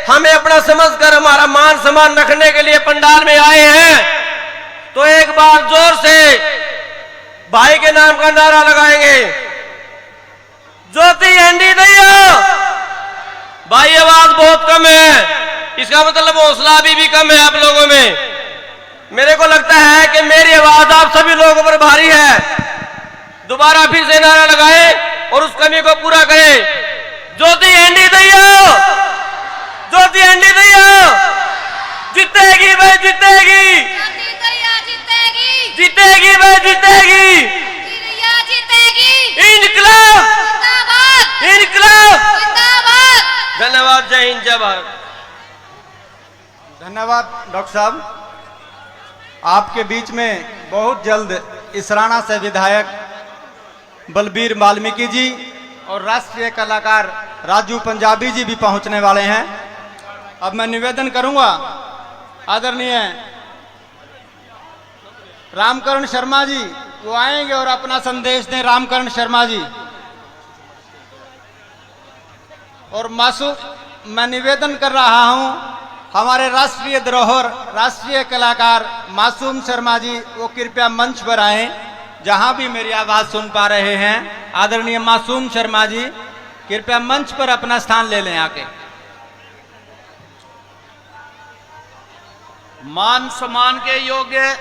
हमें अपना समझकर हमारा मान सम्मान रखने के लिए पंडाल में आए हैं, तो एक बार जोर से भाई के नाम का नारा लगाएंगे, ज्योति एंडी दैया। भाई आवाज बहुत कम है, इसका मतलब हौसला अभी भी कम है आप लोगों में। मेरे को लगता है कि मेरी आवाज आप सभी लोगों पर भारी है। दोबारा फिर से नारा लगाए और उस कमी को पूरा करें। ज्योति एंडी दैया, ज्योति एंडी दैया जीतेगी भाई, जीतेगी, जीतेगी भाई, जीतेगी, इनकलाब, इनकलाब। धन्यवाद, जय हिंद, जय भारत। धन्यवाद डॉक्टर साहब। आपके बीच में बहुत जल्द इसराना से विधायक बलबीर वाल्मीकि जी और राष्ट्रीय कलाकार राजू पंजाबी जी भी पहुंचने वाले हैं। अब मैं निवेदन करूंगा आदरणीय रामकरण शर्मा जी, वो आएंगे और अपना संदेश दें। रामकरण शर्मा जी और मैं निवेदन कर रहा हूं हमारे राष्ट्रीय धरोहर राष्ट्रीय कलाकार मासूम शर्मा जी, वो कृपया मंच पर आए। जहां भी मेरी आवाज सुन पा रहे हैं, आदरणीय मासूम शर्मा जी कृपया मंच पर अपना स्थान ले लें आके। मान सम्मान के योग्य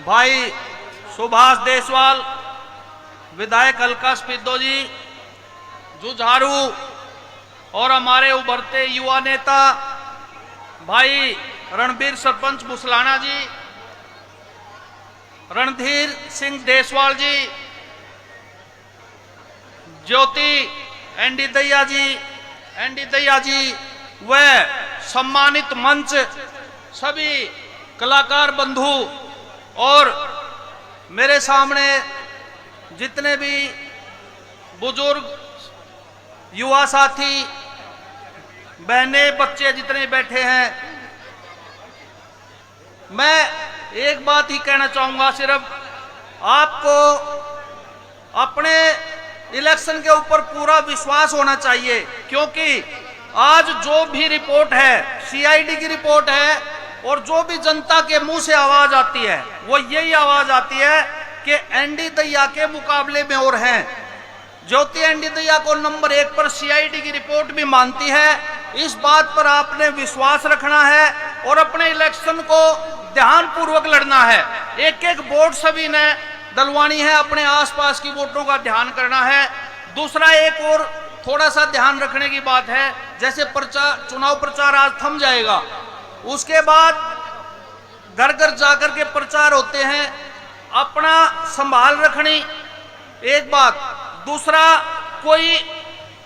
भाई सुभाष देशवाल, विधायक हल्का स्पिद्दो जी, जुझारू और हमारे उभरते युवा नेता भाई रणबीर सरपंच बुसलाना जी, रणधीर सिंह देसवाल जी, ज्योति एंडी दैया जी, व सम्मानित मंच सभी कलाकार बंधु और मेरे सामने जितने भी बुजुर्ग युवा साथी बहने बच्चे जितने बैठे हैं, मैं एक बात ही कहना चाहूंगा, सिर्फ आपको अपने इलेक्शन के ऊपर पूरा विश्वास होना चाहिए। क्योंकि आज जो भी रिपोर्ट है, सीआईडी की रिपोर्ट है, और जो भी जनता के मुंह से आवाज आती है वो यही आवाज आती है कि एंडी दैया के मुकाबले में और हैं। ज्योति एंडी दैया को नंबर 1 पर सीआईडी की रिपोर्ट भी मानती है। इस बात पर आपने विश्वास रखना है और अपने इलेक्शन को ध्यानपूर्वक लड़ना है। एक एक वोट सभी ने दलवानी है, अपने आसपास की वोटों का ध्यान करना है। दूसरा एक और थोड़ा सा ध्यान रखने की बात है, जैसे चुनाव प्रचार आज थम जाएगा, उसके बाद घर घर जाकर के प्रचार होते हैं, अपना संभाल रखनी एक बात। दूसरा, कोई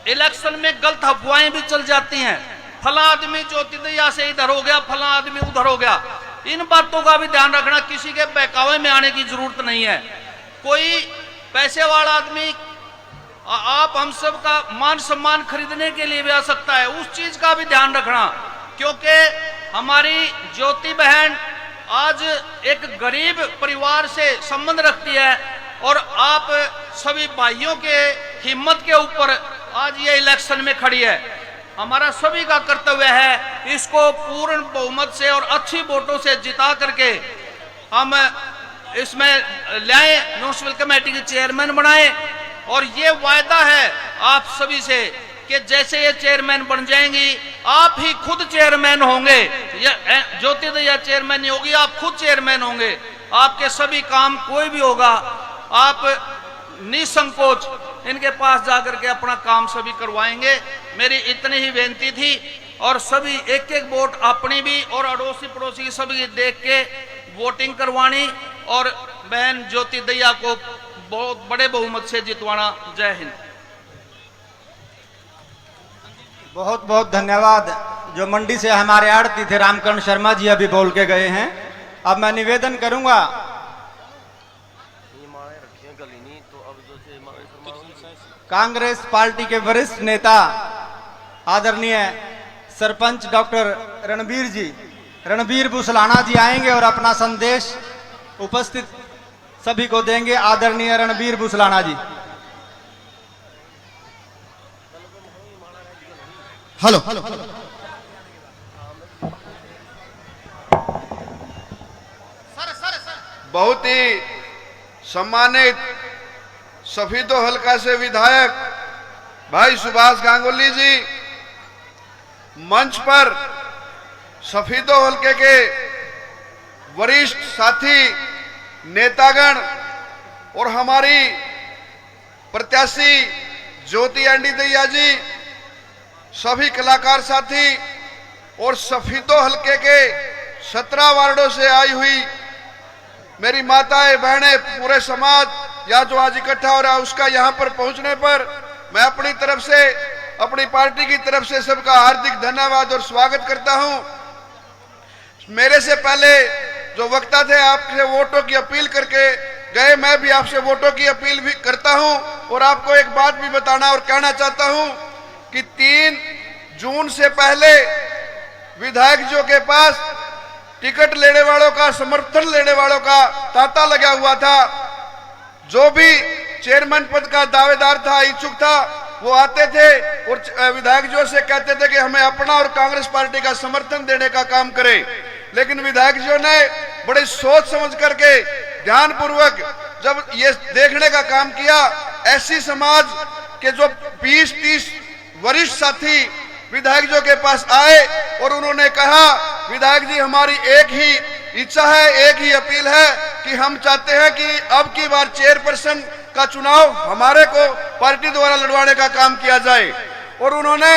इलेक्शन में गलत अफवाहें भी चल जाती हैं, फला आदमी ज्योति दैया से इधर हो गया, फला आदमी उधर हो गया, इन बातों का भी ध्यान रखना। किसी के बहकावे में आने की जरूरत नहीं है। कोई पैसे वाला आदमी आप हम सब का मान सम्मान खरीदने के लिए भी आ सकता है, उस चीज का भी ध्यान रखना। क्योंकि हमारी ज्योति बहन आज एक गरीब परिवार से संबंध रखती है और आप सभी भाइयों के हिम्मत के ऊपर आज ये इलेक्शन में खड़ी है। हमारा सभी का कर्तव्य है इसको पूर्ण बहुमत से और अच्छी वोटों से जिता करके हम इसमें लाए, म्यूनिसिपल कमेटी के चेयरमैन बनाए। और ये वायदा है आप सभी से कि जैसे ये चेयरमैन बन जाएंगी, आप ही खुद चेयरमैन होंगे। ज्योति दैया चेयरमैन नहीं होगी, आप खुद चेयरमैन होंगे। आपके सभी काम कोई भी होगा, आप निसंकोच इनके पास जाकर के अपना काम सभी करवाएंगे। मेरी इतनी ही बेनती थी और सभी एक एक वोट अपनी भी और अड़ोसी पड़ोसी की सभी देख के वोटिंग करवानी और बहन ज्योति दैया को बहुत बड़े बहुमत से जितवाना। जय हिंद। बहुत बहुत धन्यवाद। जो मंडी से हमारे आड़ती थे रामकरण शर्मा जी अभी बोल के गए हैं। अब मैं निवेदन करूंगा कांग्रेस पार्टी के वरिष्ठ नेता आदरणीय सरपंच डॉक्टर रणबीर बुसलाना जी आएंगे और अपना संदेश उपस्थित सभी को देंगे। आदरणीय रणबीर बुसलाना जी। हेलो बहुत ही सम्मानित सफीदो हल्का से विधायक भाई सुभाष गांगुली जी मंच पर सफीदो हल्के के वरिष्ठ साथी नेतागण और हमारी प्रत्याशी ज्योति एंडी दैया जी, सभी कलाकार साथी और सफीदो हल्के के 17 वार्डों से आई हुई मेरी माताएं बहनें, पूरे समाज या जो आज इकट्ठा हो रहा है उसका यहाँ पर पहुंचने पर मैं अपनी तरफ से, अपनी पार्टी की तरफ से सबका हार्दिक धन्यवाद और स्वागत करता हूं। मेरे से पहले जो वक्ता थे आपसे वोटों की अपील करके गए, मैं भी आपसे वोटों की अपील भी करता हूं और आपको एक बात भी बताना और कहना चाहता हूं कि 3 जून से पहले विधायक जी के पास टिकट लेने वालों का, समर्थन लेने वालों का तांता लगा हुआ था। जो भी चेयरमैन पद का दावेदार था, इच्छुक था, वो आते थे और विधायक जी से कहते थे कि हमें अपना और कांग्रेस पार्टी का समर्थन देने का काम करें। लेकिन विधायक जी ने बड़े सोच समझ करके ध्यानपूर्वक जब ये देखने का काम किया, ऐसी समाज के जो 20-30 वरिष्ठ साथी विधायक जी के पास आए और उन्होंने कहा, विधायक जी हमारी एक ही इच्छा है, एक ही अपील है कि हम चाहते हैं कि अब की बार चेयरपर्सन का चुनाव हमारे को पार्टी द्वारा लड़वाने का काम किया जाए। और उन्होंने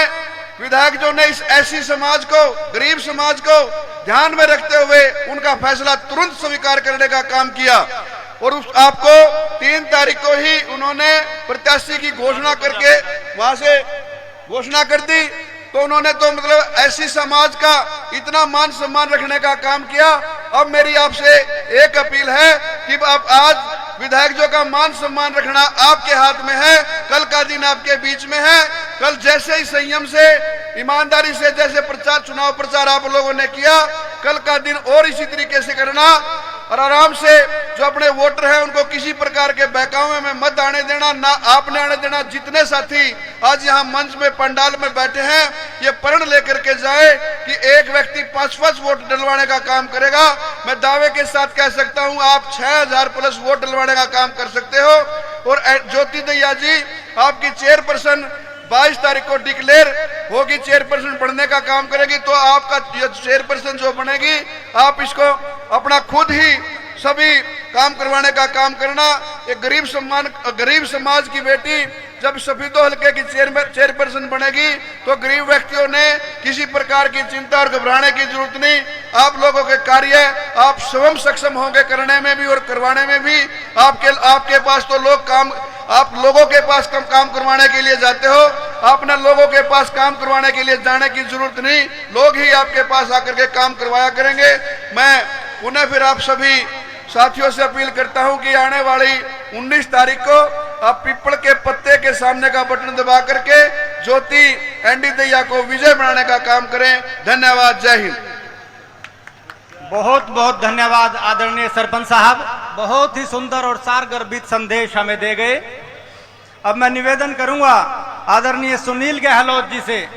विधायक जो ने इस ऐसी समाज को, गरीब समाज को ध्यान में रखते हुए उनका फैसला तुरंत स्वीकार करने का काम किया। और आपको 3 तारीख को ही उन्होंने प्रत्याशी की घोषणा करके वहां से घोषणा कर दी। तो उन्होंने तो मतलब ऐसी समाज का इतना मान सम्मान रखने का काम किया। अब मेरी आपसे एक अपील है कि आप आज विधायक जो का मान सम्मान रखना आपके हाथ में है। कल का दिन आपके बीच में है। कल जैसे ही संयम से, ईमानदारी से जैसे प्रचार, चुनाव प्रचार आप लोगों ने किया, कल का दिन और इसी तरीके से करना और आराम से जो अपने वोटर हैं उनको किसी प्रकार के बहकावे में मत आने देना, ना आपने आने देना। जितने साथी आज यहाँ मंच में, पंडाल में बैठे हैं, ये प्रण लेकर के जाए कि एक व्यक्ति 5-5 वोट डलवाने का काम करेगा। मैं दावे के साथ कह सकता हूँ आप 6000 प्लस वोट डलवाने का काम कर सकते हो। और ज्योति दैया जी आपकी चेयरपर्सन 22 तारीख को डिक्लेयर होगी, चेयरपर्सन बनने का काम करेगी। तो आपका चेयरपर्सन जो बनेगी, आप इसको अपना खुद ही सभी काम करवाने का काम करना। एक गरीब समाज की बेटी जब सफीदो हल्के की चेयरपर्सन बनेगी तो गरीब व्यक्तियों ने किसी प्रकार की चिंता और घबराने की जरूरत नहीं। आप लोगों के कार्य आप स्वयं सक्षम होंगे करने में भी और करवाने में भी। आपके पास तो लोग काम, आप लोगों के पास काम करवाने के लिए जाते हो, आपने लोगों के पास काम करवाने के लिए जाने की जरूरत नहीं, लोग ही आपके पास आकर के काम करवाया करेंगे। मैं पुनः फिर आप सभी साथियों से अपील करता हूं कि आने वाली 19 तारीख को आप पीपल के पत्ते के सामने का बटन दबा करके ज्योति एंडी दैया को विजय बनाने का काम करें। धन्यवाद। जय हिंद। बहुत बहुत धन्यवाद आदरणीय सरपंच साहब, बहुत ही सुंदर और सारगर्भित संदेश हमें दे गए। अब मैं निवेदन करूंगा आदरणीय सुनील गहलोत जी से।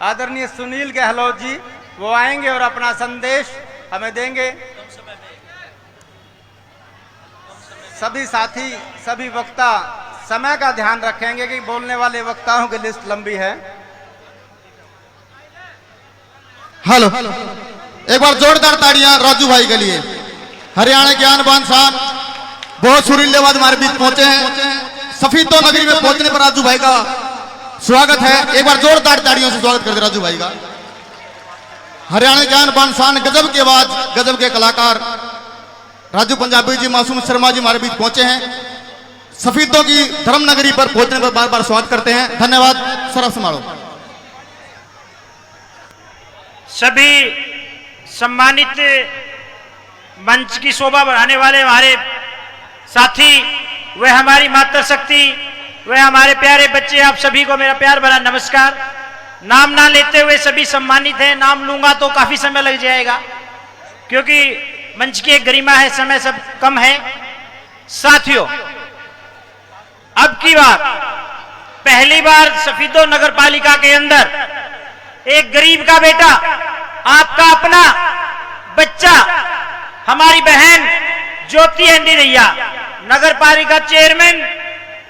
आदरणीय सुनील गहलोत जी वो आएंगे और अपना संदेश हमें देंगे। सभी साथी, सभी वक्ता समय का ध्यान रखेंगे कि बोलने वाले वक्ताओं की लिस्ट लंबी है। हेलो, एक बार जोरदार ताड़ियां राजू भाई के लिए। हरियाणा के आन बान शान, बहुत सुरीले आवाज हमारे बीच पहुंचे हैं। सफीदो नगरी में पहुंचने पर राजू भाई का स्वागत है। एक बार जोरदार ताड़ियों से स्वागत कर दे राजू भाई का। हरियाणा के आन बान शान, गजब की आवाज, गजब के कलाकार राजू पंजाबी जी, मासूम शर्मा जी हमारे बीच पहुंचे हैं। सफीदों की धर्म नगरी पर पहुंचने पर बार बार स्वागत करते हैं। धन्यवाद। सरफ समारोह। सभी सम्मानित मंच की शोभा बढ़ाने वाले हमारे साथी, वह हमारी मातृ शक्ति, वह हमारे प्यारे बच्चे, आप सभी को मेरा प्यार भरा नमस्कार। नाम ना लेते हुए सभी सम्मानित हैं, नाम लूंगा तो काफी समय लग जाएगा क्योंकि मंच की एक गरिमा है, समय सब कम है। साथियों, अब की बार पहली बार सफीदो नगर पालिका के अंदर एक गरीब का बेटा, आपका अपना बच्चा, हमारी बहन ज्योति एंडी दैया नगर पालिका चेयरमैन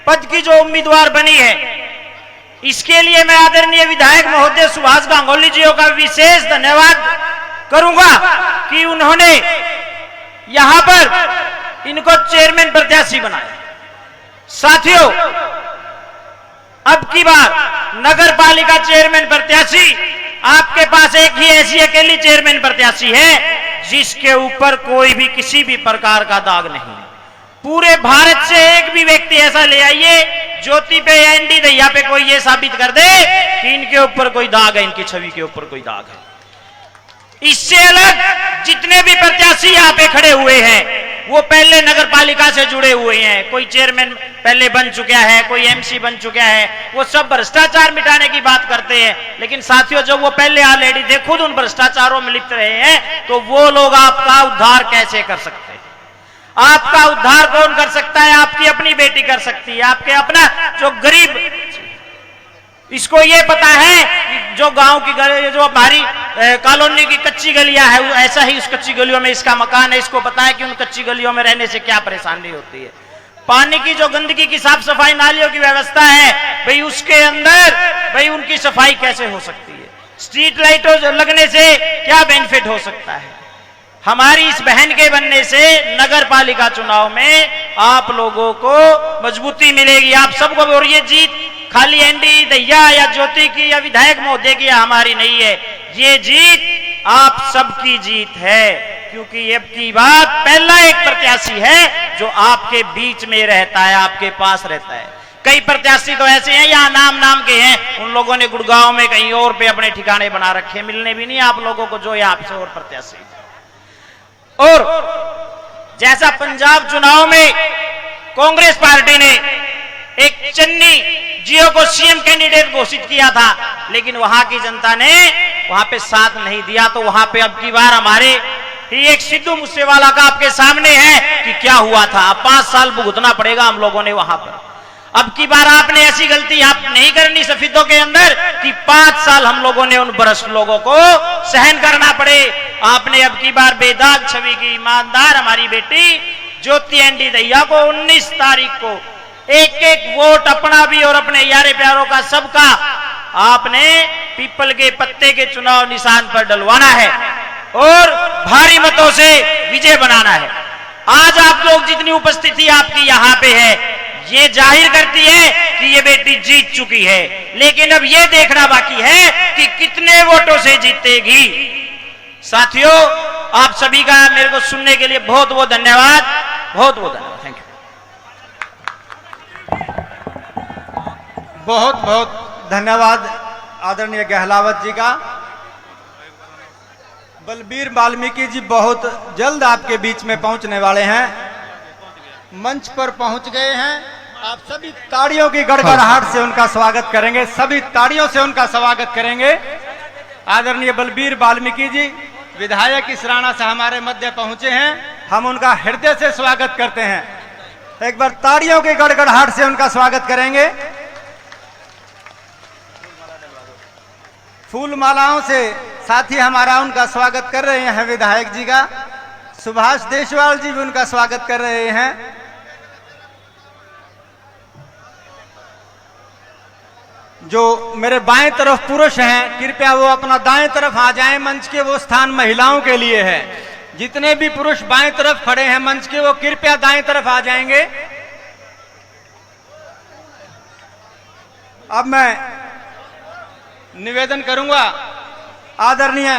पद की जो उम्मीदवार बनी है, इसके लिए मैं आदरणीय विधायक महोदय सुभाष गांगुली जी का विशेष धन्यवाद करूंगा कि उन्होंने यहां पर इनको चेयरमैन प्रत्याशी बनाया। साथियों, अब की बार नगर पालिका चेयरमैन प्रत्याशी आपके पास एक ही ऐसी अकेली चेयरमैन प्रत्याशी है जिसके ऊपर कोई भी किसी भी प्रकार का दाग नहीं। पूरे भारत से एक भी व्यक्ति ऐसा ले आइए ज्योति पे या एंडी दैया पे कोई ये साबित कर दे कि इनके ऊपर कोई दाग है, इनकी छवि के ऊपर कोई दाग है। इससे अलग जितने भी प्रत्याशी यहाँ पे खड़े हुए हैं वो पहले नगर पालिका से जुड़े हुए हैं। कोई चेयरमैन पहले बन चुका है, कोई एमसी बन चुका है, वो सब भ्रष्टाचार मिटाने की बात करते हैं। लेकिन साथियों, जब वो पहले ऑलरेडी थे, खुद उन भ्रष्टाचारों में लिप्त रहे हैं, तो वो लोग आपका उद्धार कैसे कर सकते हैं? आपका उद्धार कौन कर सकता है? आपकी अपनी बेटी कर सकती है, आपके अपना जो गरीब, इसको ये पता है कि जो गांव की गली, जो हमारी कॉलोनी की कच्ची गलियां है, ऐसा ही उस कच्ची गलियों में इसका मकान है, इसको पता है कि उन कच्ची गलियों में रहने से क्या परेशानी होती है। पानी की जो गंदगी की साफ सफाई, नालियों की व्यवस्था है, भाई उसके अंदर भाई उनकी सफाई कैसे हो सकती है? स्ट्रीट लाइटों लगने से क्या बेनिफिट हो सकता है? हमारी इस बहन के बनने से नगर पालिका चुनाव में आप लोगों को मजबूती मिलेगी, आप सबको। और ये जीत खाली एंडी दैया या ज्योति की या विधायक महोदय की या हमारी नहीं है, ये जीत आप सबकी जीत है, क्योंकि अब की बात पहला एक प्रत्याशी है जो आपके बीच में रहता है, आपके पास रहता है। कई प्रत्याशी तो ऐसे हैं यहाँ नाम के हैं, उन लोगों ने गुड़गांव में कहीं और पे अपने ठिकाने बना रखे, मिलने भी नहीं आप लोगों को जो यहाँ से और प्रत्याशी। और जैसा पंजाब चुनाव में कांग्रेस पार्टी ने एक चन्नी जियो को सीएम कैंडिडेट घोषित किया था, लेकिन वहां की जनता ने वहां पे साथ नहीं दिया, तो वहां पे अब की बार हमारे ही एक सिद्धू मूसेवाला का आपके सामने है कि क्या हुआ था। 5 साल भुगतना पड़ेगा हम लोगों ने वहां पर। अब की बार आपने ऐसी गलती आप नहीं करनी सफीदों के अंदर कि 5 साल हम लोगों ने उन भ्रष्ट लोगों को सहन करना पड़े। आपने अब की बार बेदाग छवि की ईमानदार हमारी बेटी ज्योति एंडी दैया को 19 तारीख को एक एक वोट अपना भी और अपने यारे प्यारों का सबका आपने पीपल के पत्ते के चुनाव निशान पर डलवाना है और भारी मतों से विजय बनाना है। आज आप लोग जितनी उपस्थिति आपकी यहाँ पे है, ये जाहिर करती है कि ये बेटी जीत चुकी है, लेकिन अब ये देखना बाकी है कि कितने वोटों से जीतेगी। साथियों, आप सभी का मेरे को सुनने के लिए बहुत बहुत धन्यवाद, बहुत बहुत धन्यवाद। Thank you. बहुत बहुत धन्यवाद आदरणीय गहलावत जी का। बलबीर वाल्मीकि जी बहुत जल्द आपके बीच में पहुंचने वाले हैं, मंच पर पहुंच गए हैं। आप सभी ताड़ियों की गड़गड़ाहट से उनका स्वागत करेंगे, सभी ताड़ियों से उनका स्वागत करेंगे। आदरणीय बलबीर वाल्मीकि जी विधायक इसराना से हमारे मध्य पहुंचे हैं, हम उनका हृदय से स्वागत करते हैं। एक बार ताड़ियों की गड़गड़ाहट से उनका स्वागत करेंगे। फूल मालाओं से साथी हमारा उनका स्वागत कर रहे हैं विधायक जी का। सुभाष देशवाल जी भी उनका स्वागत कर रहे हैं। जो मेरे बाएं तरफ पुरुष हैं, कृपया वो अपना दाएं तरफ आ जाएं, मंच के वो स्थान महिलाओं के लिए है। जितने भी पुरुष बाएं तरफ खड़े हैं मंच के, वो कृपया दाएं तरफ आ जाएंगे। अब मैं निवेदन करूंगा आदरणीय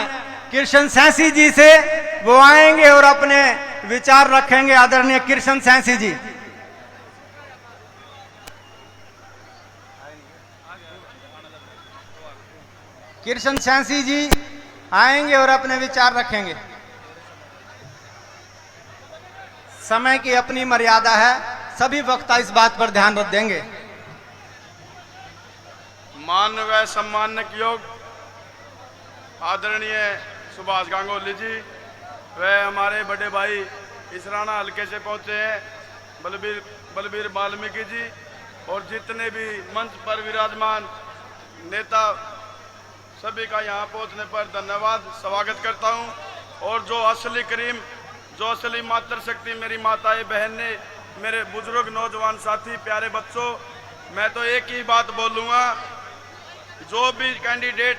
कृष्ण सैंसी जी से, वो आएंगे और अपने विचार रखेंगे। आदरणीय कृष्ण सैंसी जी, कृष्ण सैंसी जी आएंगे और अपने विचार रखेंगे। समय की अपनी मर्यादा है, सभी वक्ता इस बात पर ध्यान रख देंगे। मान व सम्मान के योग आदरणीय सुभाष गांगुली जी व हमारे बड़े भाई इसराना हल्के से पहुंचे हैं बलबीर वाल्मीकि जी, और जितने भी मंच पर विराजमान नेता सभी का यहाँ पहुंचने पर धन्यवाद, स्वागत करता हूं। और जो असली करीम जो असली मातृशक्ति मेरी माताएं बहनें, मेरे बुजुर्ग नौजवान साथी, प्यारे बच्चों, मैं तो एक ही बात बोलूँगा, जो भी कैंडिडेट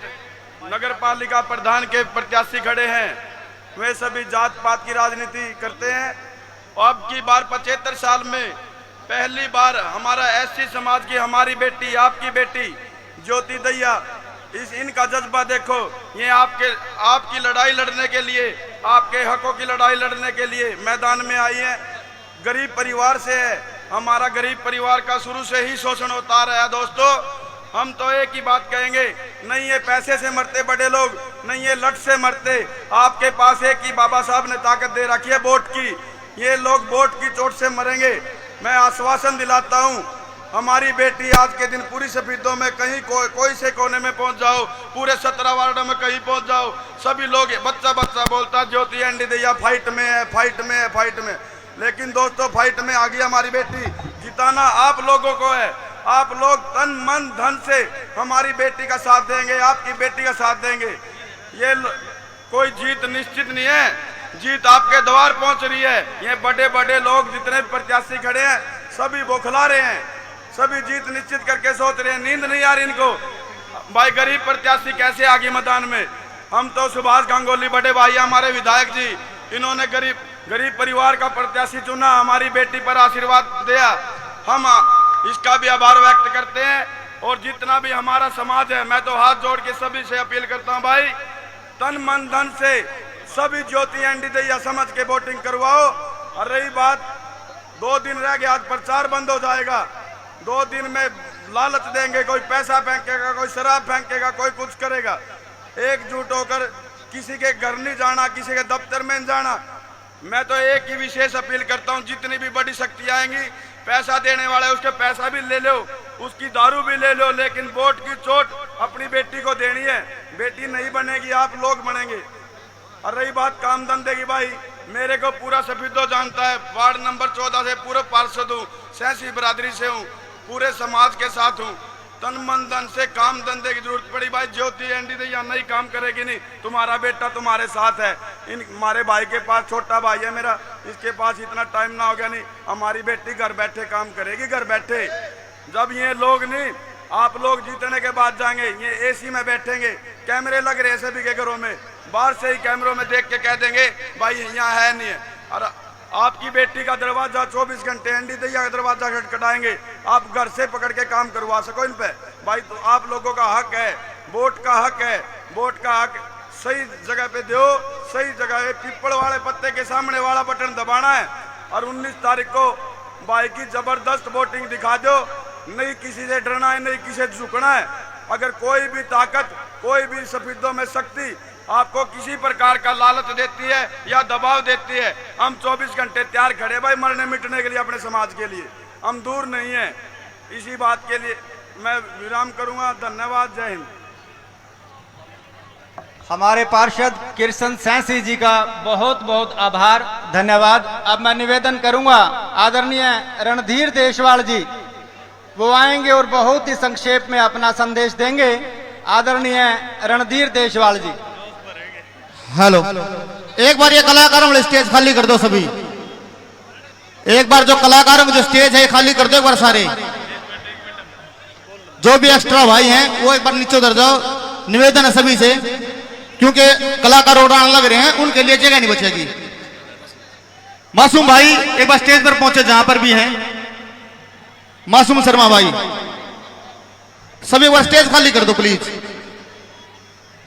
नगर पालिका प्रधान के प्रत्याशी खड़े हैं वे सभी जात पात की राजनीति करते हैं। अब की बार 75 साल में पहली बार हमारा एससी समाज की हमारी बेटी, आपकी बेटी ज्योति दैया, इनका जज्बा देखो। ये आपकी लड़ाई लड़ने के लिए, आपके हकों की लड़ाई लड़ने के लिए मैदान में आई है। गरीब परिवार से है, हमारा गरीब परिवार का शुरू से ही शोषण होता रहा है। दोस्तों, हम तो एक ही बात कहेंगे, नहीं ये पैसे से मरते बड़े लोग, नहीं ये लट से मरते। आपके पास एक ही बाबा साहब ने ताकत दे रखी है, वोट की। ये लोग वोट की चोट से मरेंगे। मैं आश्वासन दिलाता हूँ, हमारी बेटी आज के दिन पूरी सफीदों में कहीं कोई से कोने में पहुंच जाओ, पूरे 17 वार्डों में कहीं पहुंच जाओ, सभी लोग बच्चा बच्चा बोलता ज्योति एंडी दैया फाइट में है, फाइट में है, फाइट में। लेकिन दोस्तों, फाइट में आ गई हमारी बेटी। जिताना आप लोगों को है। आप लोग तन मन धन से हमारी बेटी का साथ देंगे, आपकी बेटी का साथ देंगे। ये कोई जीत निश्चित नहीं है, जीत आपके द्वार पहुंच रही है। ये बड़े बड़े लोग जितने प्रत्याशी खड़े हैं सभी बौखला रहे हैं, सभी जीत निश्चित करके सोच रहे हैं। नींद नहीं आ रही इनको, भाई गरीब प्रत्याशी कैसे आ गई मैदान में। हम तो सुभाष गांगुली बड़े भाई हमारे विधायक जी, इन्होंने गरीब परिवार का प्रत्याशी चुना, हमारी बेटी पर आशीर्वाद दिया। हम इसका भी आभार व्यक्त करते हैं। और जितना भी हमारा समाज है, मैं तो हाथ जोड़ के सभी से अपील करता हूं, भाई तन मन धन से सभी ज्योति एंडी दैया समझ के वोटिंग करवाओ। और रही बात, 2 दिन रह गए, आज प्रचार बंद हो जाएगा। 2 दिन में लालच देंगे, कोई पैसा फेंकेगा, कोई शराब फेंकेगा, कोई कुछ करेगा। एकजुट होकर किसी के घर नहीं जाना, किसी के दफ्तर में नहीं जाना। मैं तो एक ही विशेष अपील करता हूं, जितनी भी बड़ी शक्ति आएंगी, पैसा देने वाला है उसके पैसा भी ले लो, उसकी दारू भी ले लो, लेकिन वोट की चोट अपनी बेटी को देनी है। बेटी नहीं बनेगी, आप लोग बनेंगे। और रही बात काम धंधे की, भाई मेरे को पूरा सफीदो जानता है, वार्ड नंबर 14 से पूरा पार्षद हूँ, सैंसी बिरादरी से हूँ, पूरे समाज के साथ हूँ। तन मन धन से काम धंधे की जरूरत पड़ी, भाई ज्योति एंडी दैया नहीं काम करेगी नहीं, तुम्हारा बेटा तुम्हारे साथ है। इन हमारे भाई के पास छोटा भाई है मेरा, इसके पास इतना टाइम ना हो गया, नहीं हमारी बेटी घर बैठे काम करेगी, घर बैठे। जब ये लोग नहीं, आप लोग जीतने के बाद जाएंगे, ये एसी में बैठेंगे, कैमरे लग रहे सभी के घरों में, बाहर से ही कैमरों में देख के कह देंगे भाई यहाँ है नहीं है। और आपकी बेटी का दरवाजा 24 घंटे एंडी दैया का दरवाजा खटखटाएंगे, आप घर से पकड़ के काम करवा सको इन पे। भाई तो आप लोगों का हक है, वोट का हक है, वोट का हक सही जगह पे दो, सही जगह। पीपल वाले पत्ते के सामने वाला बटन दबाना है। और 19 तारीख को भाई की जबरदस्त वोटिंग दिखा दो, नहीं किसी से डरना है, नहीं किसी से झुकना है। अगर कोई भी ताकत, कोई भी सफीदों में शक्ति आपको किसी प्रकार का लालच देती है या दबाव देती है, हम 24 घंटे तैयार खड़े भाई मरने मिटने के लिए, अपने समाज के लिए। हम दूर नहीं है। इसी बात के लिए मैं विराम करूंगा। धन्यवाद, जय हिंद। हमारे पार्षद कृष्ण सैंसी जी का बहुत बहुत आभार, धन्यवाद। अब मैं निवेदन करूंगा आदरणीय रणधीर देशवाल जी, वो आएंगे और बहुत ही संक्षेप में अपना संदेश देंगे। आदरणीय रणधीर देशवाल जी। हेलो, एक बार ये कलाकारों वाले स्टेज खाली कर दो सभी। एक बार जो कलाकारों की जो स्टेज है खाली कर दो एक बार सारे। जो भी एक्स्ट्रा भाई हैं वो एक बार नीचे उतर जाओ। निवेदन है सभी से, क्योंकि कलाकार उड़ान लग रहे हैं, उनके लिए जगह नहीं बचेगी। मासूम भाई एक बार स्टेज पर पहुंचे जहां पर भी हैं। मासूम शर्मा भाई, सभी एक बार स्टेज खाली कर दो प्लीज।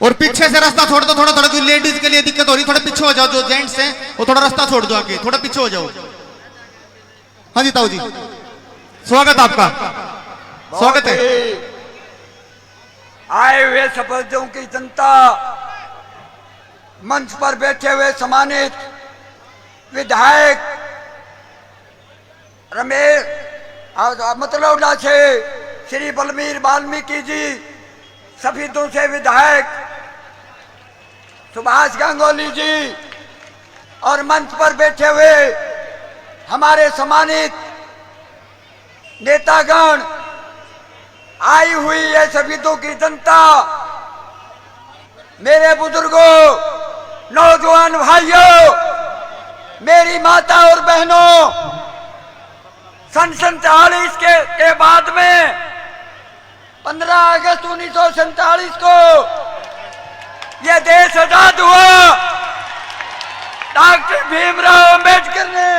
और पीछे से रास्ता छोड़ दो थोड़ा थोड़ा, कोई लेडीज के लिए दिक्कत हो रही, थोड़ा पीछे हो जाओ। जो जेंट्स हैं वो थोड़ा रास्ता छोड़ दो, आके थोड़ा पीछे हो जाओ। हाँ जी ताऊ जी, स्वागत आपका, स्वागत है। आए हुए सफेदों की जनता, मंच पर बैठे हुए सम्मानित विधायक रमेश मतलौडा से श्री बलबीर वाल्मीकि जी, सफीदों से विधायक सुभाष गांगुली जी, और मंच पर बैठे हुए हमारे सम्मानित नेतागण, आई हुई है सफीदों की जनता, मेरे बुजुर्गों, नौजवान भाइयों, की माता और बहनों, सन 47 के बाद में 15 अगस्त 1947 को यह देश आजाद हुआ। डॉक्टर भीमराव अंबेडकर ने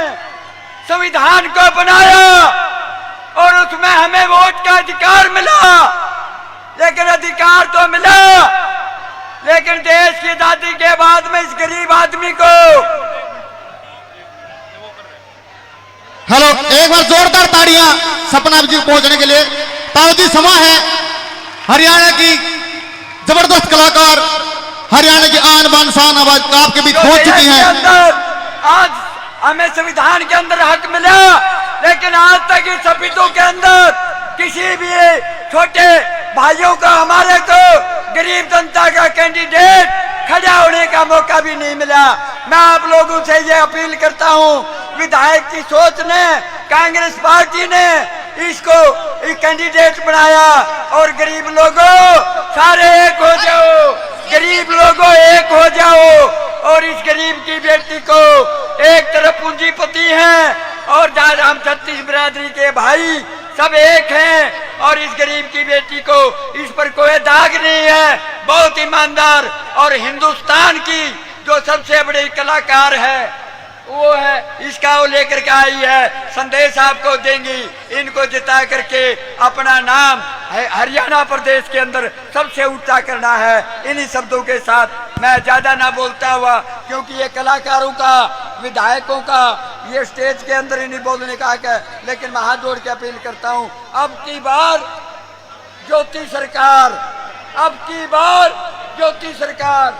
संविधान को बनाया और उसमें हमें वोट का अधिकार मिला। लेकिन अधिकार तो मिला, लेकिन देश की आजादी के बाद में इस गरीब आदमी को हेलो, एक बार जोरदार ताड़ियां सपना जी पहुंचने के लिए। तावती समा है हरियाणा की जबरदस्त कलाकार, हरियाणा की आन बान शान आवाज आपके बीच पहुंच चुकी हैं। आज हमें संविधान के अंदर हक मिला, लेकिन आज तक इस सफीदों के अंदर किसी भी छोटे भाइयों को, हमारे को, गरीब जनता का कैंडिडेट खड़ा होने का मौका भी नहीं मिला। मैं आप लोगों से ये अपील करता हूँ, विधायक की सोच ने, कांग्रेस पार्टी ने इसको कैंडिडेट बनाया और गरीब लोगों सारे एक हो जाओ, गरीब लोगों एक हो जाओ और इस गरीब की बेटी को, एक तरफ पूंजीपति हैं और हम छत्तीस बिरादरी के भाई सब एक हैं और इस गरीब की बेटी को इस पर कोई दाग नहीं है। बहुत ईमानदार और हिंदुस्तान की जो सबसे बड़ी कलाकार है वो है, इसका वो लेकर के आई है। संदेश आपको देंगी, इनको जिता करके अपना नाम हरियाणा प्रदेश के अंदर सबसे ऊंचा करना है। इन्हीं शब्दों के साथ मैं ज्यादा ना बोलता हुआ, क्योंकि ये कलाकारों का, विधायकों का ये स्टेज के अंदर ही नहीं बोलने का हक है, लेकिन मैं हाथ जोड़ के अपील करता हूँ, अब की बार ज्योति सरकार, अब की बार ज्योति सरकार।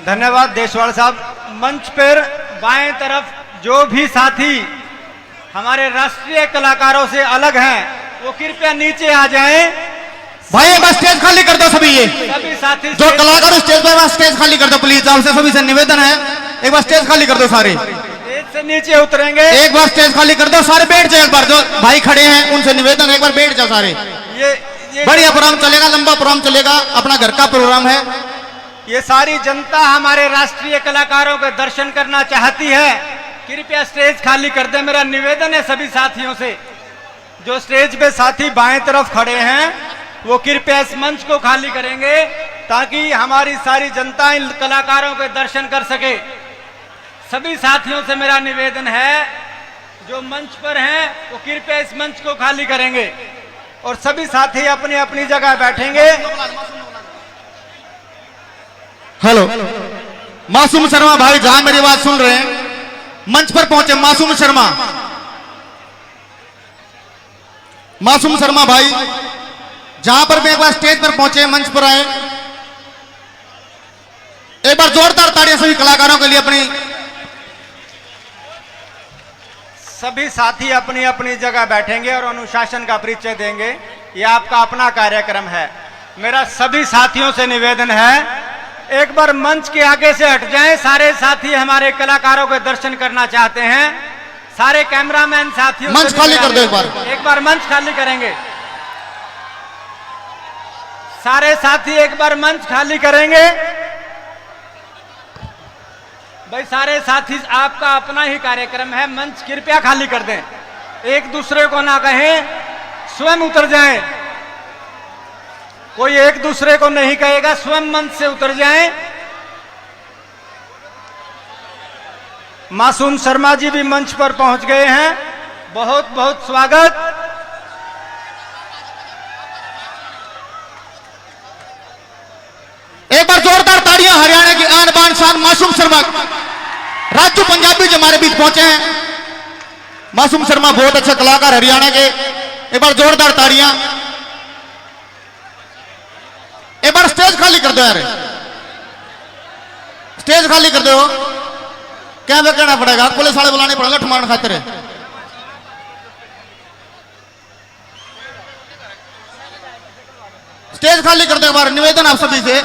धन्यवाद देशवाल साहब। मंच पर बाएं तरफ जो भी साथी हमारे राष्ट्रीय कलाकारों से अलग हैं वो कृपया नीचे आ जाएं। भाई एक बार स्टेज खाली कर दो सभी, ये सभी साथी जो कलाकार स्टेज पर, स्टेज खाली कर दो प्लीज। आपसे सभी से निवेदन है, एक बार स्टेज खाली कर दो सारे, स्टेज से नीचे उतरेंगे। एक बार स्टेज खाली कर दो, सारे बैठ जाए। एक बार जो भाई खड़े हैं उनसे निवेदन है, एक बार बैठ जाओ सारे। ये बढ़िया प्रोग्राम चलेगा, लंबा प्रोग्राम चलेगा, अपना घर का प्रोग्राम है। ये सारी जनता हमारे राष्ट्रीय कलाकारों के दर्शन करना चाहती है, कृपया स्टेज खाली कर दे। मेरा निवेदन है सभी साथियों से, जो स्टेज पे साथी बाएं तरफ खड़े हैं वो कृपया इस मंच को खाली करेंगे ताकि हमारी सारी जनता इन कलाकारों के दर्शन कर सके। सभी साथियों से मेरा निवेदन है, जो मंच पर हैं वो कृपया इस मंच को खाली करेंगे और सभी साथी अपनी अपनी जगह बैठेंगे। हेलो, मासूम शर्मा भाई जहां मेरी बात सुन रहे हैं, मंच पर पहुंचे मासूम शर्मा। मासूम शर्मा भाई जहां पर भी एक बार स्टेज पर पहुंचे, मंच पर आए। एक बार जोरदार तालियां सभी कलाकारों के लिए। अपनी सभी साथी अपनी अपनी जगह बैठेंगे और अनुशासन का परिचय देंगे। यह आपका अपना कार्यक्रम है। मेरा सभी साथियों से निवेदन है, एक बार मंच के आगे से हट जाएं। सारे साथी हमारे कलाकारों के दर्शन करना चाहते हैं। सारे कैमरामैन साथियों मंच खाली कर दो। एक बार मंच खाली करेंगे। सारे साथी एक बार मंच खाली करेंगे। भाई सारे साथी, आपका अपना ही कार्यक्रम है, मंच कृपया खाली कर दें। एक दूसरे को ना कहें, स्वयं उतर जाएं। कोई एक दूसरे को नहीं कहेगा, स्वयं मंच से उतर जाएं। मासूम शर्मा जी भी मंच पर पहुंच गए हैं, बहुत बहुत स्वागत। एक बार जोरदार ताड़ियां हरियाणा की आन बान शान मासूम शर्मा। राजू पंजाबी जो हमारे बीच पहुंचे हैं, मासूम शर्मा बहुत अच्छा कलाकार हरियाणा के। एक बार जोरदार ताड़ियां। एक बार स्टेज खाली कर दो यार, स्टेज खाली कर दो। क्या कहना पड़ेगा, पुलिस वाले बुलाने पड़ेगा ठमान खातिर। स्टेज खाली कर दो। एक बार निवेदन आप सभी से।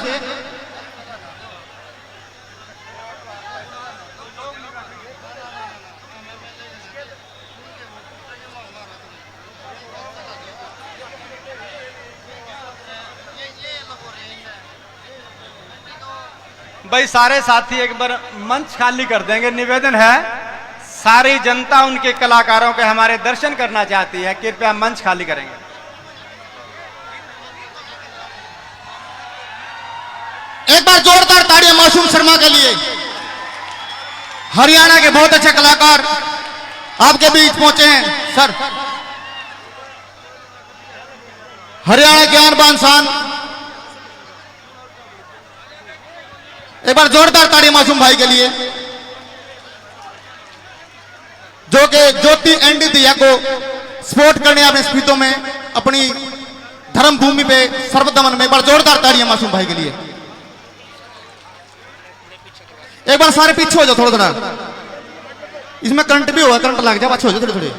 भाई सारे साथी एक बार मंच खाली कर देंगे, निवेदन है। सारी जनता उनके कलाकारों के हमारे दर्शन करना चाहती है, कृपया मंच खाली करेंगे। एक बार जोरदार ताड़ियां मासूम शर्मा के लिए। हरियाणा के बहुत अच्छे कलाकार आपके बीच पहुंचे हैं सर। हरियाणा के आन बान शान, एक बार जोरदार ताड़ियां मासूम भाई के लिए, जो कि ज्योति एनडी दिया को सपोर्ट करने अपने स्पीतों में, अपनी धर्म भूमि पे सर्वदमन में। एक बार जोरदार ताड़ियां मासूम भाई के लिए। एक बार सारे पीछे हो जाओ थोड़ा थोड़ा, इसमें करंट भी होगा, करंट लग जाए, पीछे हो जाओ थोड़े थोड़े।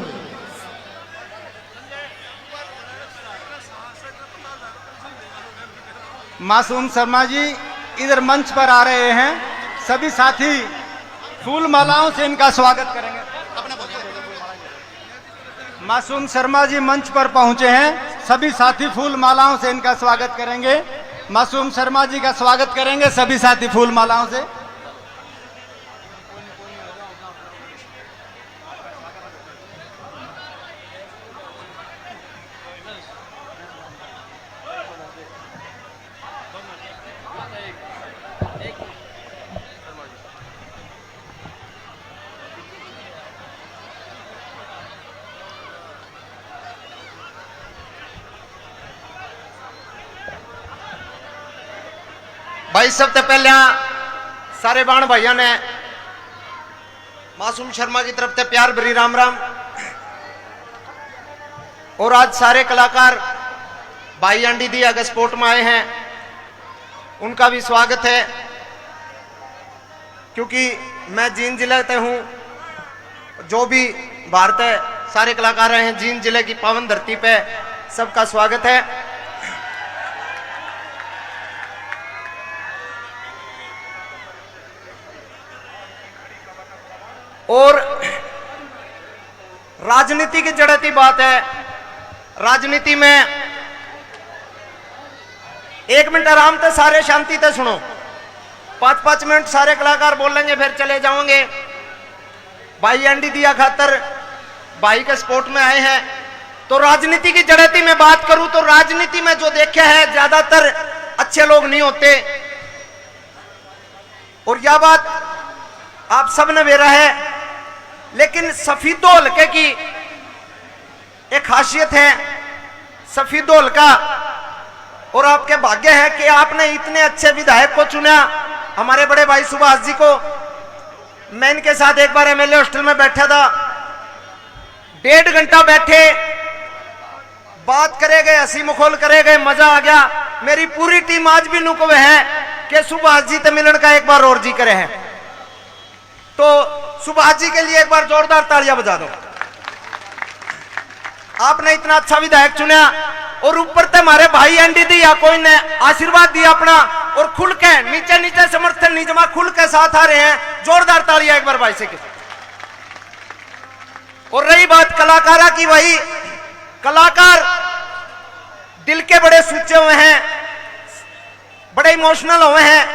मासूम शर्मा जी इधर मंच पर आ रहे हैं, सभी साथी फूल मालाओं से इनका स्वागत करेंगे। मासूम शर्मा जी मंच पर पहुंचे हैं, सभी साथी फूल मालाओं से इनका स्वागत करेंगे। मासूम शर्मा जी का स्वागत करेंगे सभी साथी फूल मालाओं से। भाई सबसे पहले सारे बाण भाइयों ने मासूम शर्मा की तरफ से प्यार भरी राम राम। और आज सारे कलाकार भाई एनडी दिया के सपोर्ट में आए हैं, उनका भी स्वागत है। क्योंकि मैं जींद जिले से हूं, जो भी भारत है सारे कलाकार आए हैं जींद जिले की पावन धरती पे, सबका स्वागत है। और राजनीति की जड़ती बात है। राजनीति में एक मिनट आराम से सारे शांति से सुनो, 5-5 मिनट सारे कलाकार बोलेंगे फिर चले जाओगे। भाई एनडी दिया खातर भाई के सपोर्ट में आए हैं। तो राजनीति की जड़ती में बात करूं तो राजनीति में जो देखा है ज्यादातर अच्छे लोग नहीं होते, और यह बात आप सब ने बेरा है। लेकिन सफीदो हल्के की एक खासियत है, सफीदो हल्का, और आपके भाग्य है कि आपने इतने अच्छे विधायक को चुना, हमारे बड़े भाई सुभाष जी को। मैं इनके साथ एक बार एमएलए हॉस्टल में बैठा था, 1.5 घंटा बैठे, बात करे गए, हंसी मखौल करे गए, मजा आ गया। मेरी पूरी टीम आज भी नुको है कि सुभाष जी से मिलन का एक बार और जी करे हैं। तो सुभाष जी के लिए एक बार जोरदार तालियां बजा दो। आपने इतना अच्छा विधायक चुना, और ऊपर से हमारे भाई एनडी दिया कोई ने आशीर्वाद दिया अपना, और खुल के नीचे नीचे समर्थन निजमा खुल के साथ आ रहे हैं। जोरदार तालियां एक बार भाई से। और रही बात कलाकारा की, वही कलाकार दिल के बड़े सूचे हुए हैं, बड़े इमोशनल हुए हैं,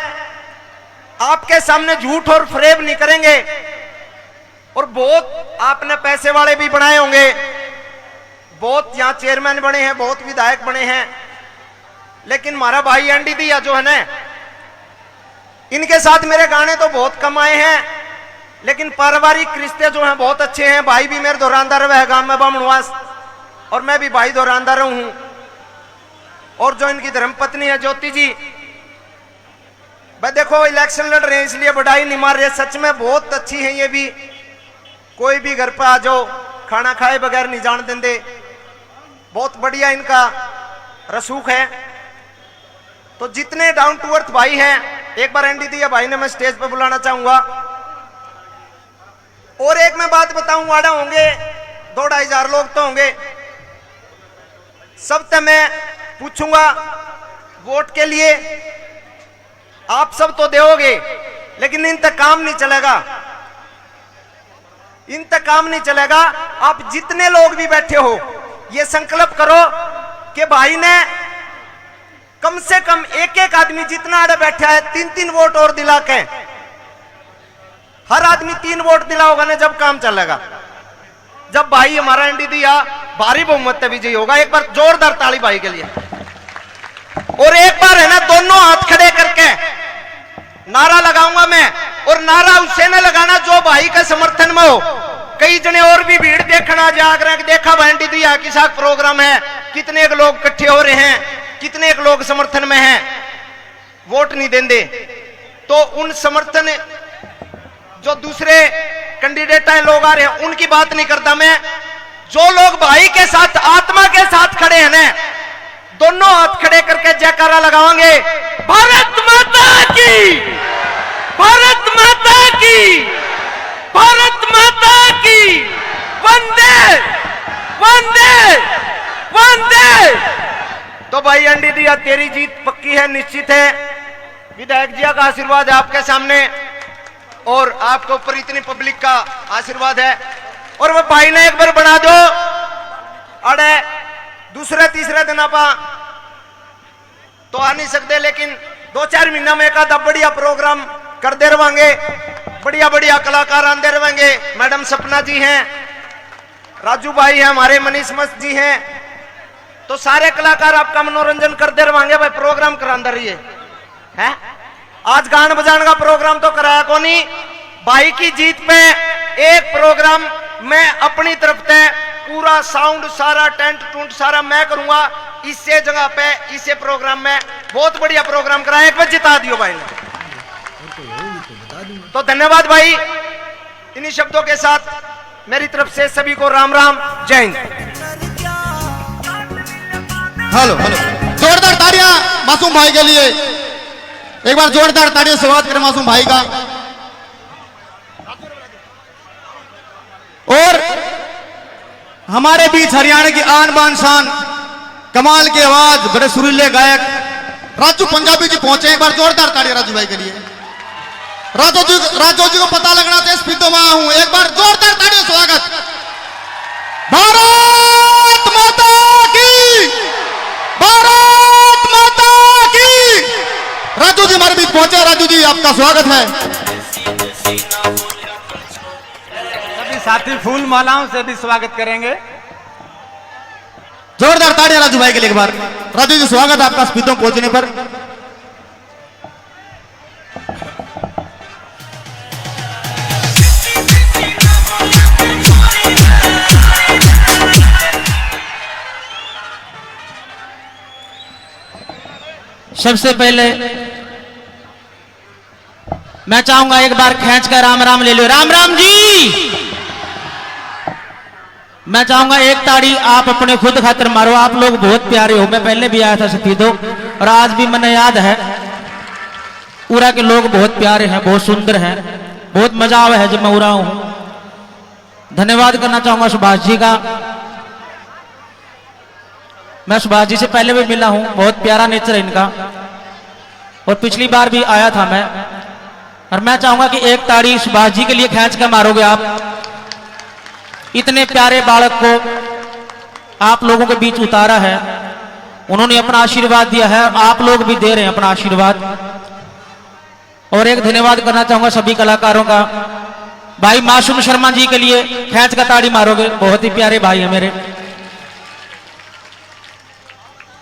आपके सामने झूठ और फरेब नहीं करेंगे। और बहुत आपने पैसे वाले भी बनाए होंगे, बहुत यहां चेयरमैन बने हैं, बहुत विधायक बने हैं, लेकिन हमारा भाई एनडी दिया जो है ना, इनके साथ मेरे गाने तो बहुत कम आए हैं, लेकिन पारिवारिक रिश्ते जो हैं बहुत अच्छे हैं। भाई भी मेरे दोरानदार रहे गांव में बामणवास, और मैं भी भाई दोरानदार हूं। और जो इनकी धर्मपत्नी है ज्योति जी, भाई देखो इलेक्शन लड़ रहे हैं इसलिए बधाई नहीं मार रहे, सच में बहुत अच्छी है ये भी। कोई भी घर पर आ जाओ, खाना खाए बगैर नहीं जान देंगे, बहुत बढ़िया इनका रसूख है। तो जितने डाउन टू अर्थ भाई हैं, एक बार एनडी दिया भाई ने मैं स्टेज पे बुलाना चाहूंगा। और एक मैं बात बताऊं, वाड़ा होंगे 2-2.5 हजार लोग तो होंगे, सबसे मैं पूछूंगा वोट के लिए, आप सब तो दोगे, लेकिन इन तक काम नहीं चलेगा, इन तक काम नहीं चलेगा। आप जितने लोग भी बैठे हो, ये संकल्प करो कि भाई ने कम से कम एक एक आदमी जितना आड़े बैठा है 3-3 वोट और दिला के, हर आदमी 3 वोट दिला होगा ना, जब काम चलेगा। जब भाई हमारा एनडी दिया भारी बहुमत से विजयी होगा। एक बार जोरदार ताली भाई के लिए। और एक बार है ना दोनों हाथ खड़े करके नारा लगाऊंगा मैं, और नारा उससे न लगाना जो भाई के समर्थन में हो। कई जने और भी भीड़ देखना जाकर देखा भाई एनडी दिया किसा प्रोग्राम है, कितने लोग इकट्ठे हो रहे हैं, कितने लोग समर्थन में हैं, वोट नहीं देंगे। तो उन समर्थन जो दूसरे कैंडिडेट है लोग आ रहे हैं उनकी बात नहीं करता मैं। जो लोग भाई के साथ आत्मा के साथ खड़े हैं ना, दोनों हाथ खड़े करके जयकारा लगावांगे, भारत माता की, भारत माता की, भारत माता की, वंदे वंदे वंदे। तो भाई एनडी दिया तेरी जीत पक्की है, निश्चित है। विधायक जी का आशीर्वाद है आपके सामने, और आपके ऊपर इतनी पब्लिक का आशीर्वाद है। और वो भाई ने एक बार बना दो, अरे दूसरे तीसरे दिन आप तो आ नहीं सकते, लेकिन 2-4 महीना में एक आधा बढ़िया प्रोग्राम करते रहेंगे, बढ़िया बढ़िया कलाकार आते रहेंगे। मैडम सपना जी हैं, राजू भाई हैं, हमारे मनीष मस्त जी हैं, तो सारे कलाकार आपका मनोरंजन करते रहेंगे। भाई प्रोग्राम कराते रहिए हैं। आज गान बजाने का प्रोग्राम तो कराया को नहीं, भाई की जीत पे एक प्रोग्राम मैं अपनी तरफ से पूरा साउंड सारा टेंट टूंट सारा मैं करूंगा। इससे जगह पे इसे प्रोग्राम में बहुत बढ़िया प्रोग्राम कराया, एक बार जिता दियो भाई ने। तो धन्यवाद भाई। इन्हीं शब्दों के साथ मेरी तरफ से सभी को राम राम, जय हिंद। हेलो जोरदार तालियां मासूम भाई के लिए। एक बार जोरदार तालियां स्वागत करें मासूम भाई का। और हमारे बीच हरियाणा की आन बान शान, कमाल की आवाज, बड़े सुरीले गायक राजू पंजाबी जी पहुंचे। एक बार जोरदार तालियां राजू भाई के लिए। राजू जी को पता लगना था स्पीडो में हूं। एक बार जोरदार तालियां स्वागत। भारत माता की, भारत माता की। राजू जी हमारे बीच पहुंचे। राजू जी आपका स्वागत है। सभी साथी फूल मालाओं से भी स्वागत करेंगे। जोरदार तालियां राजू भाई के लिए एक बार। राजू जी स्वागत आपका स्पीडो पहुंचने पर। सबसे पहले मैं चाहूंगा एक बार खींच कर राम राम ले लो। राम राम जी। मैं चाहूंगा एक ताड़ी आप अपने खुद खातिर मारो। आप लोग बहुत प्यारे हो। मैं पहले भी आया था सतीदो, और आज भी मैंने याद है। उरा के लोग बहुत प्यारे हैं, बहुत सुंदर हैं, बहुत मजा आवा है जब मैं उरा हूं। धन्यवाद करना चाहूंगा सुभाष जी का। मैं सुभाष जी से पहले भी मिला हूं, बहुत प्यारा नेचर है इनका, और पिछली बार भी आया था मैं। और मैं चाहूंगा कि एक ताड़ी सुभाष जी के लिए खींच कर मारोगे आप। इतने प्यारे बालक को आप लोगों के बीच उतारा है, उन्होंने अपना आशीर्वाद दिया है, आप लोग भी दे रहे हैं अपना आशीर्वाद। और एक धन्यवाद करना चाहूंगा सभी कलाकारों का। भाई मासूम शर्मा जी के लिए खींच कर ताड़ी मारोगे, बहुत ही प्यारे भाई है मेरे।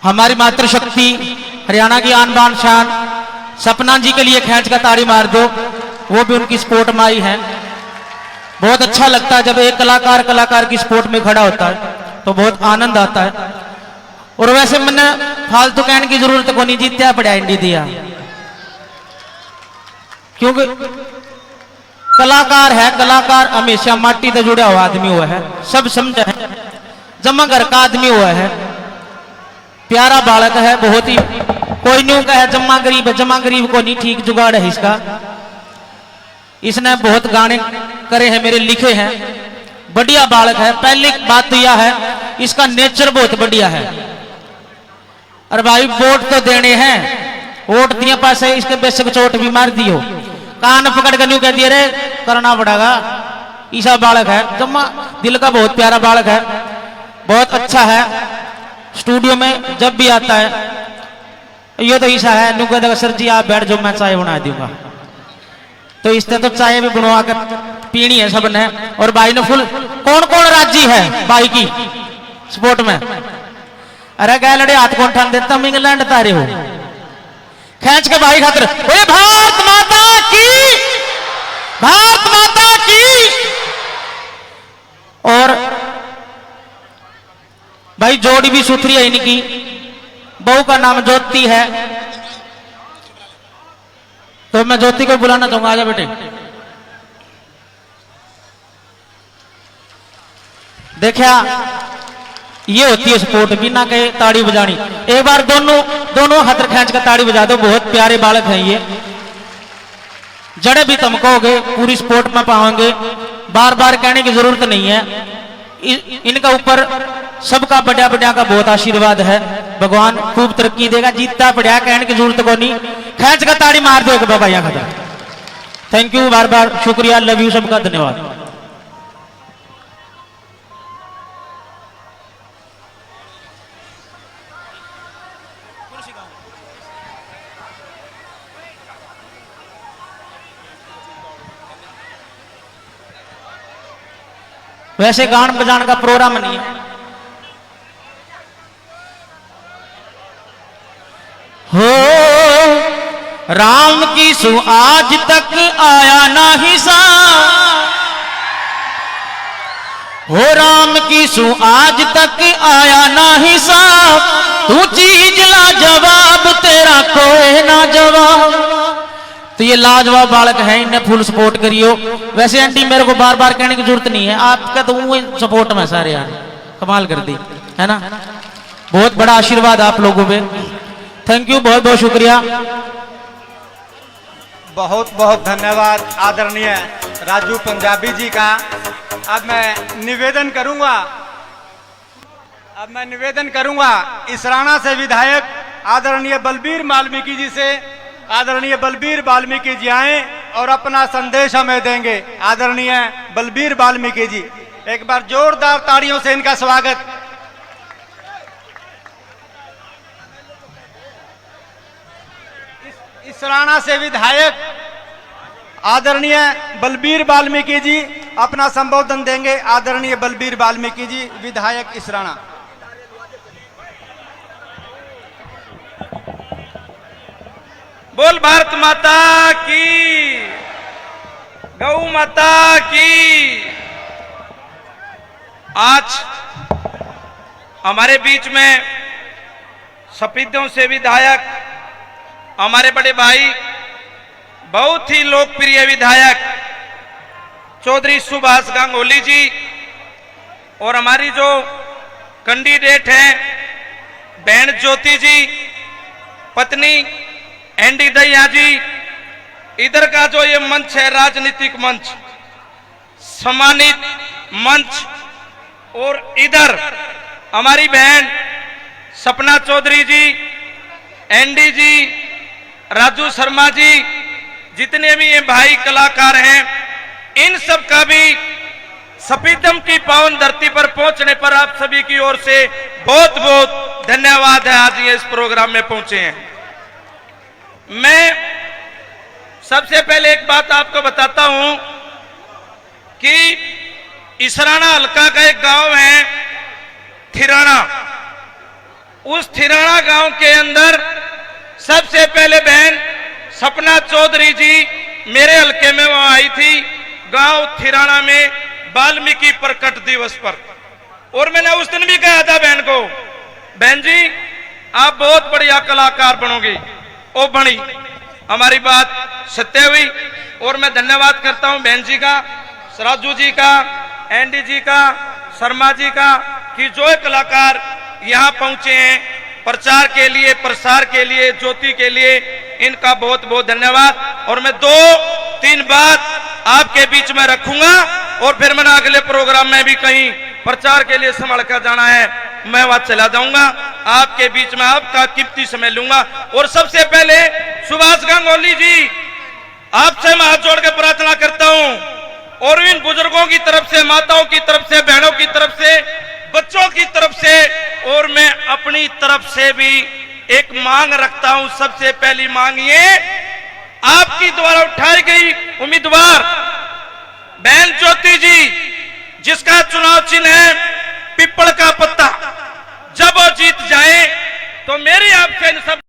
हमारी मातृशक्ति, हरियाणा की आन बान शान सपना जी के लिए खींच कर ताड़ी मार दो, वो भी उनकी सपोर्ट में आई है। बहुत अच्छा लगता है जब एक कलाकार की सपोर्ट में खड़ा होता है, तो बहुत आनंद आता है। और वैसे मैंने फालतू कहने की जरूरत को नहीं, जीत्या पड़ा एनडी दिया, क्योंकि कलाकार है, कलाकार हमेशा माटी से जुड़ा हुआ आदमी हुआ है, सब समझा है, जमा घर का आदमी हुआ है, प्यारा बालक है, बहुत ही। कोई न्यू का है जम्मा गरीब है, जमा गरीब को नहीं ठीक जुगाड़ है इसका। इसने बहुत गाने करे हैं, मेरे लिखे हैं, बढ़िया बालक है। पहली बात तो यह है इसका नेचर बहुत बढ़िया है। और भाई वोट तो देने हैं, वोट दिए पासे इसके बेशक चोट भी मार दियो, कान पकड़ कर न्यू कह दिए रे करना पड़ेगा। ईसा बालक है, जम्मा दिल का बहुत प्यारा बालक है, बहुत अच्छा है। स्टूडियो में जब भी आता है ये तो ऐसा है, नु कहता सर जी आप बैठ जाओ मैं चाय बना दूंगा। तो इससे तो चाय भी बनवा कर पीनी है सबने। और भाई ने फुल, कौन कौन राजी है भाई की सपोर्ट में? अरे गए लड़े हाथ कौन ठान देता, हम इंग्लैंड तारे हो खींच के भाई खातर। भारत माता की, भारत माता की। और भाई जोड़ी भी सुथरी है इनकी, बहू का नाम ज्योति है। तो मैं ज्योति को बुलाना चाहूंगा, आजा बेटे। देखा, ये होती है सपोर्ट, बिना कहे ताड़ी बजानी। एक बार दोनों हाथ खींच कर ताड़ी बजा दो। बहुत प्यारे बालक हैं ये, जड़े भी तमकोगे पूरी सपोर्ट में पाओगे। बार बार कहने की जरूरत नहीं है, इनका ऊपर सबका बड़ा बड़ा का बहुत आशीर्वाद है। भगवान खूब तरक्की देगा, जीतता बढ़िया कहने की जरूरत को नहीं। खींच कर ताड़ी मार दो एक बाबा यहाँ का। थैंक यू, बार बार शुक्रिया, लव यू, सबका धन्यवाद। वैसे गान बजान का प्रोग्राम नहीं है। हो राम की सु आज तक आया ना हिस्सा, हो राम की सु आज तक आया ना हिस्सा। तू चीज ला जवाब, तेरा कोई ना जवाब। तो ये लाजवाब बालक है, इन्हें फुल सपोर्ट करियो। वैसे आंटी मेरे को बार बार कहने की जरूरत नहीं है, आपका तो वो सपोर्ट में सारे यार कमाल कर दी है ना। बहुत बड़ा आशीर्वाद आप लोगों पे, थैंक यू, बहुत बहुत शुक्रिया। बहुत बहुत धन्यवाद आदरणीय राजू पंजाबी जी का। अब मैं निवेदन करूंगा इसराना से विधायक आदरणीय बलबीर वाल्मीकि जी से। आदरणीय बलबीर वाल्मीकि जी आए और अपना संदेश हमें देंगे। आदरणीय बलबीर वाल्मीकि जी, एक बार जोरदार तालियों से इनका स्वागत। इसराना से विधायक आदरणीय बलबीर वाल्मीकि जी अपना संबोधन देंगे। आदरणीय बलबीर वाल्मीकि जी, विधायक इसराना। बोल भारत माता की, गौ माता की। आज हमारे बीच में सफीदों से विधायक हमारे बड़े भाई, बहुत ही लोकप्रिय विधायक चौधरी सुभाष गांगुली जी, और हमारी जो कैंडिडेट हैं बहन ज्योति जी, पत्नी एनडी दहिया जी। इधर का जो ये मंच है, राजनीतिक मंच, सम्मानित मंच, और इधर हमारी बहन सपना चौधरी जी, एनडी जी, राजू शर्मा जी, जितने भी ये भाई कलाकार हैं, इन सब का भी सफीदम की पावन धरती पर पहुंचने पर आप सभी की ओर से बहुत बहुत धन्यवाद है। आज ये इस प्रोग्राम में पहुंचे हैं। मैं सबसे पहले एक बात आपको बताता हूं कि इसराना हल्का का एक गांव है थिराना। उस थिराना गांव के अंदर सबसे पहले बहन सपना चौधरी जी मेरे हल्के में वहां आई थी, गांव थिराना में वाल्मीकि प्रकट दिवस पर। और मैंने उस दिन भी कहा था बहन को, बहन जी आप बहुत बढ़िया कलाकार बनोगे। ओ बनी, हमारी बात सत्य हुई। और मैं धन्यवाद करता हूं बहन जी का, राजू जी का, एनडी जी का, शर्मा जी का, कि जो कलाकार यहां पहुंचे हैं प्रचार के लिए, प्रसार के लिए, ज्योति के लिए, इनका बहुत बहुत धन्यवाद। और मैं 2-3 बात आपके बीच में रखूंगा और फिर मैंने अगले प्रोग्राम में भी कहीं प्रचार के लिए संभाल कर जाना है, मैं वहां चला जाऊंगा। आपके बीच में आपका कीमती समय लूंगा। और सबसे पहले सुभाष गांगुली जी, आपसे मैं हाथ जोड़ के प्रार्थना करता हूं, और इन बुजुर्गों की तरफ से, माताओं की तरफ से, बहनों की तरफ से, बच्चों की तरफ से, और मैं अपनी तरफ से भी एक मांग रखता हूं। सबसे पहली मांग ये, आपकी द्वारा उठाई गई उम्मीदवार बहन ज्योति जी, जिसका चुनाव चिन्ह है पिपल का पत्ता, जब वो जीत जाए तो मेरी आपसे इन सब